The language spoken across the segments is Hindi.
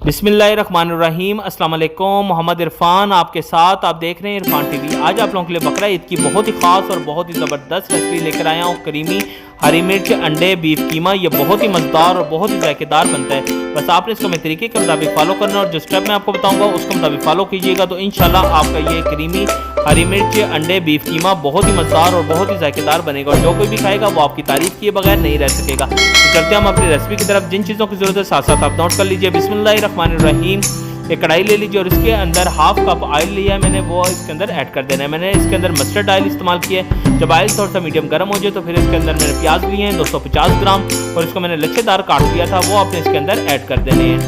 बिस्मिल्लाहिर्रहमानिर्रहीम। अस्सलाम वालेकुम। मोहम्मद इरफान आपके साथ, आप देख रहे हैं इरफान टीवी। आज आप लोगों के लिए बकरा ईद की बहुत ही ख़ास और बहुत ही ज़बरदस्त रेसिपी लेकर आया हूँ। करीमी हरी मिर्च अंडे बीफ कीमा। ये बहुत ही मज़ेदार और बहुत ही जायकेदार बनता है। बस आपने इसको मेरे तरीके के मुताबिक फॉलो करना और जो स्टेप मैं आपको बताऊँगा उसके मुताबिक फॉलो कीजिएगा तो इंशाल्लाह आपका ये करीमी हरी मिर्च अंडे बीफ कीमा बहुत ही मज़ेदार और बहुत ही जायकेदार बनेगा और जो कोई भी खाएगा वो आपकी तारीफ किए बगैर नहीं रह सकेगा। तो चलते हम अपनी रेसिपी की तरफ। जिन चीज़ों की ज़रूरत है साथ साथ आप नोट कर लीजिए। बिस्मिल्लाहिर्रहमानिर्रहीम। एक कढ़ाई ले लीजिए और इसके अंदर हाफ कप ऑयल लिया है मैंने, वो इसके अंदर ऐड कर देना है। मैंने इसके अंदर मस्टर्ड ऑयल इस्तेमाल किया है। जब ऑयल थोड़ा सा मीडियम गर्म हो जाए तो फिर इसके अंदर मैंने प्याज लिए हैं 250 ग्राम और इसको मैंने लच्छेदार काट दिया था, वो आपने इसके अंदर ऐड कर देने हैं।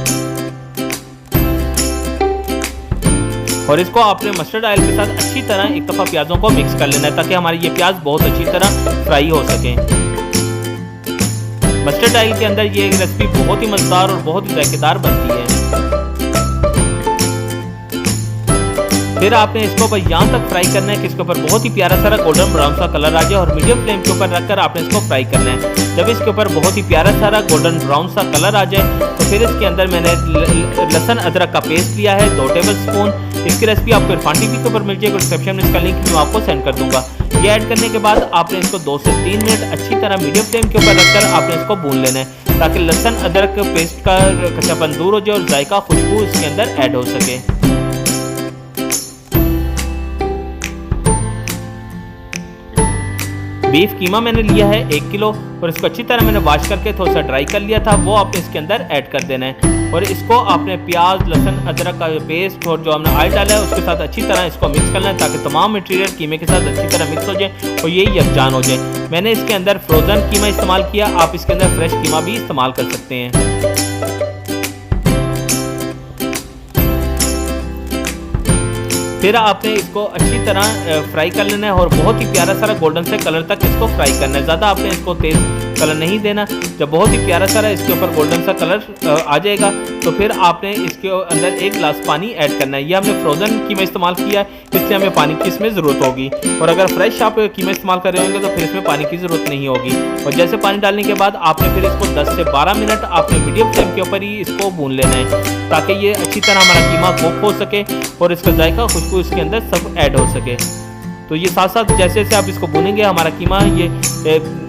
और इसको आपने मस्टर्ड ऑयल के साथ अच्छी तरह एक दफ़ा प्याज़ों को मिक्स कर लेना है ताकि हमारी ये प्याज बहुत अच्छी तरह फ्राई हो सके। मस्टर्ड ऑयल के अंदर ये रेसिपी बहुत ही मज़ेदार और बहुत ही जायकेदार बनती है। फिर आपने इसको बस यहाँ तक फ्राई करना है कि इसके ऊपर बहुत ही प्यारा सारा गोल्डन ब्राउन सा कलर आ जाए और मीडियम फ्लेम के ऊपर रखकर आपने इसको फ्राई करना है। जब इसके ऊपर बहुत ही प्यारा सारा गोल्डन ब्राउन सा कलर आ जाए तो फिर इसके अंदर मैंने लहसुन अदरक का पेस्ट लिया है 2 टेबल स्पून। इसकी रेसिपी आपको इरफान टीवी के ऊपर मिल जाएगी, डिस्क्रिप्शन में इसका लिंक मैं आपको सेंड कर दूंगा। ये ऐड करने के बाद आपने इसको 2 से 3 मिनट अच्छी तरह मीडियम फ्लेम के ऊपर रखकर आपने इसको भून लेना है ताकि लहसुन अदरक पेस्ट का कच्चापन दूर हो जाए और जायका खुशबू इसके अंदर ऐड हो सके। बीफ कीमा मैंने लिया है 1 किलो और इसको अच्छी तरह मैंने वॉश करके थोड़ा सा ड्राई कर लिया था, वो आपने इसके अंदर ऐड कर देना है। और इसको आपने प्याज लहसुन अदरक का पेस्ट और जो हमने ऑयल डाला है उसके साथ अच्छी तरह इसको मिक्स करना है ताकि तमाम मटेरियल कीमे के साथ अच्छी तरह मिक्स हो जाए और ये यकजान हो जाए। मैंने इसके अंदर फ्रोज़न कीमा इस्तेमाल किया, आप इसके अंदर फ्रेश कीमा भी इस्तेमाल कर सकते हैं। फिर आपने इसको अच्छी तरह फ्राई कर लेना है और बहुत ही प्यारा सारा गोल्डन से कलर तक इसको फ्राई करना है। ज़्यादा आपने इसको तेज़ कलर नहीं देना। जब बहुत ही प्यारा सारा इसके ऊपर गोल्डन सा कलर आ जाएगा तो फिर आपने इसके अंदर 1 गिलास पानी ऐड करना है। ये हमने फ्रोज़न कीमा इस्तेमाल किया है इसलिए हमें पानी की इसमें ज़रूरत होगी और अगर फ्रेश आप कीमा इस्तेमाल कर रहे होंगे तो फिर इसमें पानी की ज़रूरत नहीं होगी। और जैसे पानी डालने के बाद आपने फिर इसको 10 से 12 मिनट आपने मीडियम फ्लेम के ऊपर ही इसको भून लेना है ताकि ये अच्छी तरह हमारा कीमा कुक हो सके और इसका जायका खुशबू इसके अंदर सब ऐड हो सके। तो ये साथ साथ जैसे जैसे आप इसको भूनेंगे हमारा कीमा ये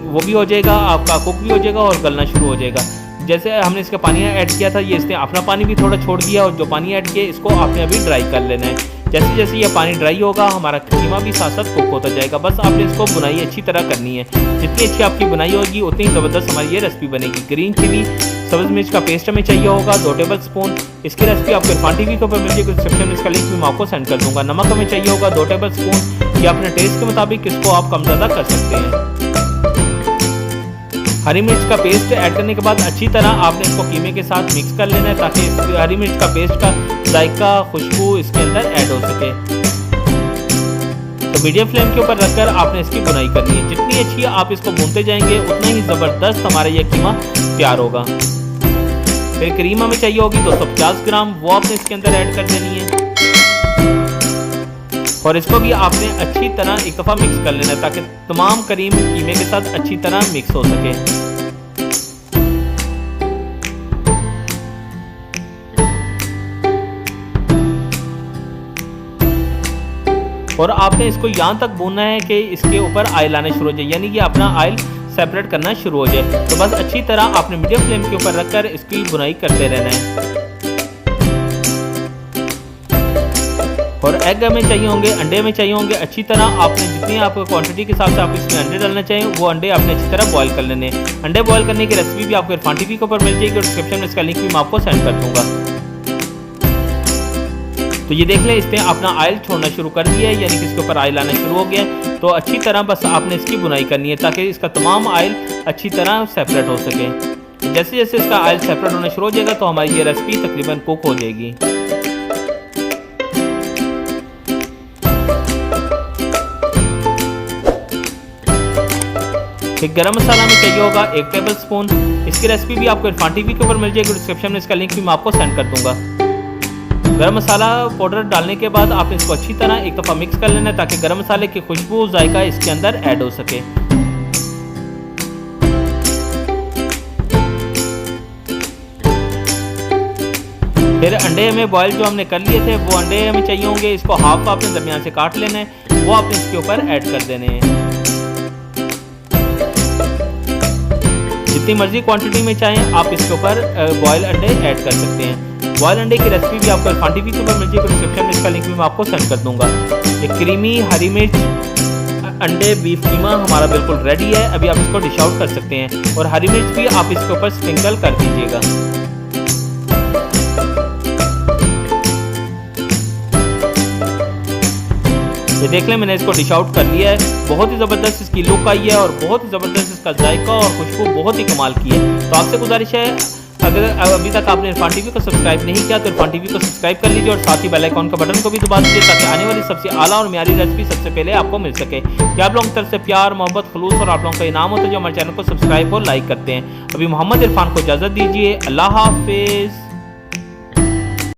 वो भी हो जाएगा, आपका कुक भी हो जाएगा और गलना शुरू हो जाएगा। जैसे हमने इसका पानी ऐड किया था ये इसने अपना पानी भी थोड़ा छोड़ दिया और जो पानी ऐड किया इसको आपने अभी ड्राई कर लेना है। जैसे जैसे ये पानी ड्राई होगा हमारा कीमा भी साथ साथ कुक होता जाएगा। बस आपने इसको बुनाई अच्छी तरह करनी है। जितनी अच्छी आपकी बुनाई होगी उतनी ज़बरदस्त हमारी ये रेसिपी बनेगी। ग्रीन चिली सब्ज़ मिर्च का पेस्ट हमें चाहिए होगा 2 टेबल स्पून। इसकी रेसिपी आपको इरफान टीवी के ऊपर मिल जाएगी, डिस्क्रिप्शन में इसका लिंक भी मैं आपको सेंड कर दूंगा। नमक हमें चाहिए होगा 2 टेबल स्पून। ये अपने टेस्ट के मुताबिक इसको आप कम ज़्यादा कर सकते हैं। हरी मिर्च का पेस्ट ऐड करने के बाद अच्छी तरह आपने इसको कीमे के साथ मिक्स कर लेना है ताकि हरी मिर्च का पेस्ट का जायका खुशबू इसके अंदर ऐड हो सके। तो मीडियम फ्लेम के ऊपर रखकर आपने इसकी बुनाई करनी है। जितनी अच्छी आप इसको भूनते जाएंगे उतना ही ज़बरदस्त हमारा यह कीमा तैयार होगा। फिर क्रीम हमें चाहिए होगी 250 ग्राम, वो आपने इसके अंदर ऐड कर देनी है और इसको भी आपने अच्छी तरह एक दफ़ा मिक्स कर लेना है ताकि तमाम क्रीम कीमे के साथ अच्छी तरह मिक्स हो सके। और आपने इसको यहाँ तक भूनना है कि इसके ऊपर ऑयल आना शुरू हो जाए, यानी कि अपना ऑयल सेपरेट करना शुरू हो जाए। तो बस अच्छी तरह आपने मीडियम फ्लेम के ऊपर रखकर इसकी बुनाई करते रहना है। और एग हमें चाहिए होंगे, अंडे हमें चाहिए होंगे। अच्छी तरह आपने जितनी आपको क्वांटिटी के हिसाब से आप इसमें अंडे डालना चाहिए वो अंडे आपने अच्छी तरह बॉईल कर लेने हैं। अंडे बॉईल करने की रेसिपी भी आपको इरफान टीवी के ऊपर मिल जाएगी और डिस्क्रिप्शन में इसका लिंक भी मैं आपको सेंड कर दूंगा। तो ये देख लें इसने अपना ऑयल छोड़ना शुरू कर दिया है, यानी कि इसके ऊपर ऑयल आना शुरू हो गया है। तो अच्छी तरह बस आपने इसकी बुनाई करनी है ताकि इसका तमाम ऑयल अच्छी तरह सेपरेट हो सके। जैसे जैसे इसका ऑयल सेपरेट होना शुरू हो जाएगा तो हमारी ये रेसिपी तकरीबन कुक हो जाएगी। एक गरम मसाला में चाहिए होगा 1 टेबल स्पून। इसकी रेसिपी भी आपको इरफान टीवी के ऊपर मिल जाएगी, डिस्क्रिप्शन में इसका लिंक भी मैं आपको सेंड कर दूंगा। गरम मसाला पाउडर डालने के बाद आपने इसको अच्छी तरह एक दफ़ा मिक्स कर लेना है ताकि गरम मसाले की खुशबू जायका इसके अंदर ऐड हो सके। फिर अंडे हमें बॉयल जो हमने कर लिए थे वो अंडे हमें चाहिए होंगे, इसको हाफ आपने दरमियान से काट लेना है, वो आपने इसके ऊपर ऐड कर देने हैं। जितनी मर्जी क्वांटिटी में चाहें आप इसके ऊपर बॉयल अंडे ऐड कर सकते हैं। बॉयल अंडे की रेसिपी भी आपको इरफान टीवी के ऊपर मिल जाएगी, डिस्क्रिप्शन में इसका लिंक भी मैं आपको सेंड कर दूंगा। ये क्रीमी हरी मिर्च अंडे बीफ कीमा हमारा बिल्कुल रेडी है। अभी आप इसको डिश आउट कर सकते हैं और हरी मिर्च भी आप इसके ऊपर स्प्रिंकल कर दीजिएगा। ये देख लें मैंने इसको डिश आउट कर लिया है। बहुत ही ज़बरदस्त इसकी लुक आई है और बहुत ही ज़बरदस्त इसका जायका और खुशबू बहुत ही कमाल की है। तो आपसे गुजारिश है, अगर अभी तक आपने इरफान टीवी को सब्सक्राइब नहीं किया तो इरफान टीवी को सब्सक्राइब कर लीजिए और साथ ही बेल आइकॉन का बटन को भी दबा दीजिए ताकि आने वाली सबसे आला और म्यारी रेसिपी सबसे पहले आपको मिल सके। क्या आप लोगों की तरफ से प्यार मोहब्बत खलूस और आप लोगों का इनाम होता है जो हमारे चैनल को सब्सक्राइब और लाइक करते हैं। अभी मोहम्मद इरफान को इजाज़त दीजिए। अल्लाह हाफिज़।